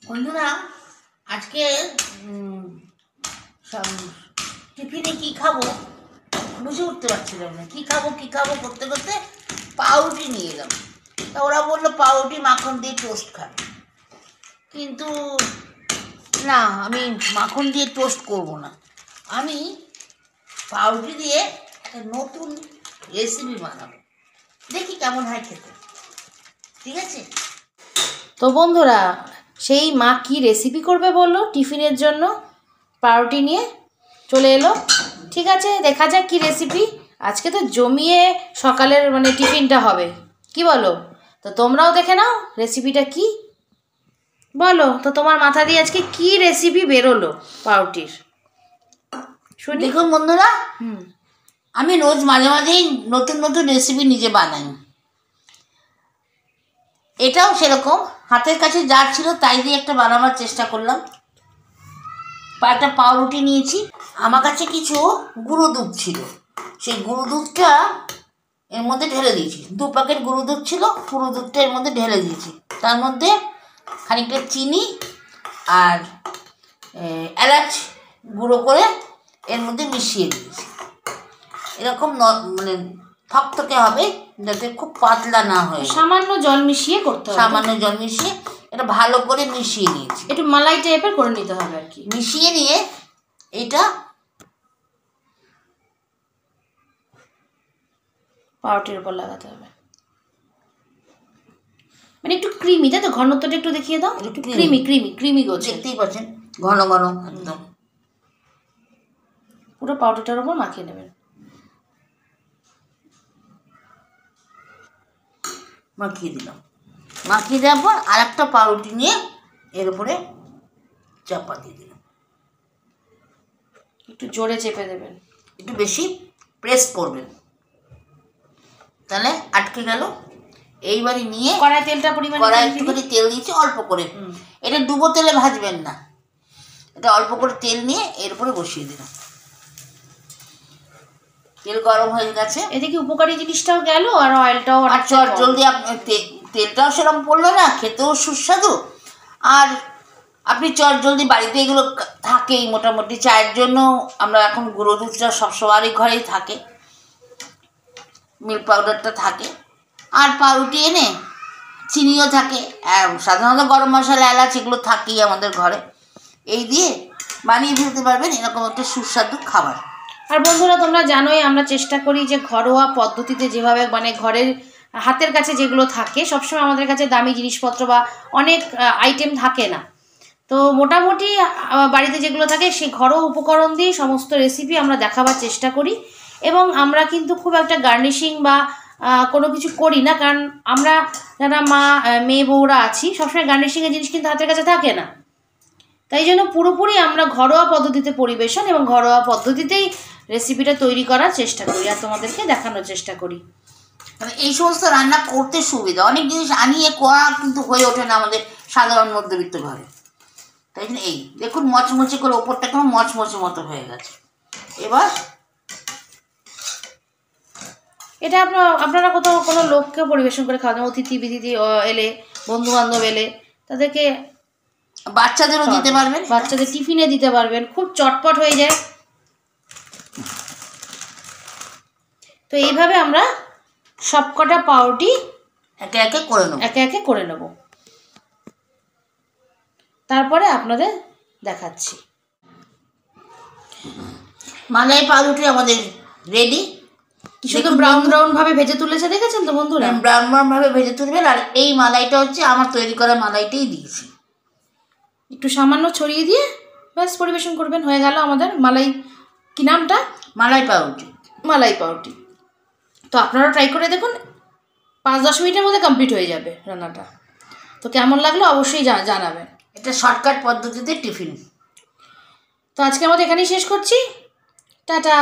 বন্ধুরা আজকে টিফিনে কি খাবো বুঝে উঠতে পারছিলাম না। কি খাবো করতে করতে পাউরুটি নিয়ে এলাম। তা ওরা বললো পাউরুটি মাখন দিয়ে টোস্ট খাবে, কিন্তু না, আমি মাখন দিয়ে টোস্ট করব না। আমি পাউরুটি দিয়ে একটা নতুন রেসিপি বানাবো, দেখি কেমন হয় খেতে। ঠিক আছে? তো বন্ধুরা, সেই মা কি রেসিপি করবে বললো টিফিনের জন্য, পাউরুটি নিয়ে চলে এলো। ঠিক আছে, দেখা যাক কি রেসিপি। আজকে তো জমিয়ে সকালের টিফিনটা হবে, কি বলো? তো তোমরাও দেখে নাও রেসিপিটা কি, বলো তো তোমার মাথা দিয়ে আজকে কি রেসিপি বেরোলো পাউরুটির, শুনি। দেখুন বন্ধুরা, আমি রোজ মাঝে মাঝেই নতুন নতুন রেসিপি নিজে বানাই। এটাও সেরকম, হাতের কাছে যা ছিল তাই দিয়ে একটা বানাবার চেষ্টা করলাম। একটা পাউরুটি নিয়েছি, আমার কাছে কিছু গুঁড়ো দুধ ছিল, সেই গুঁড়ো দুধটা এর মধ্যে ঢেলে দিয়েছি। 2 প্যাকেট গুঁড়ো দুধ ছিল, পুরো দুধটা এর মধ্যে ঢেলে দিয়েছি। তার মধ্যে খানিকটা চিনি আর এলাচ গুঁড়ো করে এর মধ্যে মিশিয়ে দিয়েছি। এরকম থকথকে হবে, যাতে খুব পাতলা না হয়। সামান্য জল মিশিয়ে করতে হবে, সামান্য জল মিশিয়ে এটা ভালো করে মিশিয়ে নিয়েছি। একটু মালাই টাইপের করে নিতে হবে আর কি। মিশিয়ে নিয়ে এটা পাউরুটির উপর লাগাতে হবে, একটু ক্রিমি, তাই তো? ঘনত্বটা একটু দেখিয়ে দাও। একটু ক্রিমি গোছ, দেখতেই পাচ্ছেন, ঘন ঘন একদম। পুরো পাউডারটার উপর মাখিয়ে নেবেন। মাখিয়ে দিলাম। মাখিয়ে দেওয়ার পর আর একটা পাউরুটি নিয়ে এর উপরে চাপা দিয়ে দিলাম। একটু জোরে চেপে দেবেন, একটু বেশি প্রেস করবেন, তাহলে আটকে গেল। এইবারই নিয়ে কড়াই তেলটা কড়াই একটুখানি তেল দিয়েছি অল্প করে। এটা ডুবো তেলে ভাজবেন না, এটা অল্প করে তেল নিয়ে এর উপরে বসিয়ে দিলাম। তেল গরম হয়ে গেছে, এদিকে উপকারী জিনিসটাও গেল আর অয়েলটাও। আর চট জলদি তেলটাও সেরকম পড়লো না, খেতেও সুস্বাদু। আর আপনি চট জলদি বাড়িতে এগুলো থাকেই মোটামুটি। চায়ের জন্য আমরা এখন গুঁড়ো দুধটা সবসময় ঘরেই থাকে, মিল্ক পাউডারটা থাকে, আর পাউরুটি এনে চিনিও থাকে, সাধারণত গরম মশলা এলাচ এগুলো থাকেই আমাদের ঘরে। এই দিয়ে বানিয়ে ফেলতে পারবেন এরকম একটা সুস্বাদু খাবার। আর বন্ধুরা, তোমরা জানোই আমরা চেষ্টা করি যে ঘরোয়া পদ্ধতিতে যেভাবে ঘরের হাতের কাছে যেগুলো থাকে, সবসময় আমাদের কাছে দামি জিনিসপত্র বা অনেক আইটেম থাকে না। তো মোটামুটি বাড়িতে যেগুলো থাকে সেই ঘরোয়া উপকরণ দিয়ে সমস্ত রেসিপি আমরা দেখাবার চেষ্টা করি। এবং আমরা কিন্তু খুব একটা গার্নিশিং বা কোনো কিছু করি না, কারণ আমরা যারা মেয়ে বউরা আছি সবসময় গার্নিশিংয়ের জিনিস কিন্তু হাতের কাছে থাকে না। তাই জন্য পুরোপুরি আমরা ঘরোয়া পদ্ধতিতে পরিবেশন এবং ঘরোয়া পদ্ধতিতেই রেসিপিটা তৈরি করার চেষ্টা করি আর তোমাদেরকে দেখানোর চেষ্টা করি। এই সমস্ত রান্না করতে সুবিধা, অনেক জিনিস আনিয়ে করা কিন্তু হয়ে ওঠে না আমাদের সাধারণ মধ্যবিত্ত ঘরে। তাই জন্য এই দেখুন মচমচে করে ওপরটা কেমন মচমচে মতো হয়ে গেছে। এবার এটা আপনারা কোথাও কোনো লোককে পরিবেশন করে খাওয়ান, অতিথি বিতিথি এলে, বন্ধু বান্ধব এলে তাদেরকে, বাচ্চাদেরও দিতে পারবেন, বাচ্চাদের টিফিনে দিতে পারবেন, খুব চটপট হয়ে যায়। তো এইভাবে আমরা সবকটা পাউরুটি একে একে করে নেব। তারপরে আপনাদের দেখাচ্ছি। মালাই পাউরুটি আমাদের রেডি। শুধু ব্রাউন ভাবে ভেজে তুলেছে, দেখেছেন তো বন্ধুরা? ব্রাউন ভাবে ভেজে তুলবেন। আর এই মালাইটা হচ্ছে আমার তৈরি করা মালাইটাই দিয়েছি, একটু সামান্য ছড়িয়ে দিয়ে ব্যাস পরিবেশন করবেন। হয়ে গেল আমাদের মালাই, কি নামটা? মালাই পাউরুটি। তো আপনারা ট্রাই করে দেখুন, 5-10 মিনিটের মধ্যে কমপ্লিট হয়ে যাবে রান্নাটা। তো কেমন লাগলো অবশ্যই জানাবেন। এটা শর্টকাট পদ্ধতিতে টিফিন। তো আজকে আমাদের এখানেই শেষ করছি, টাটা।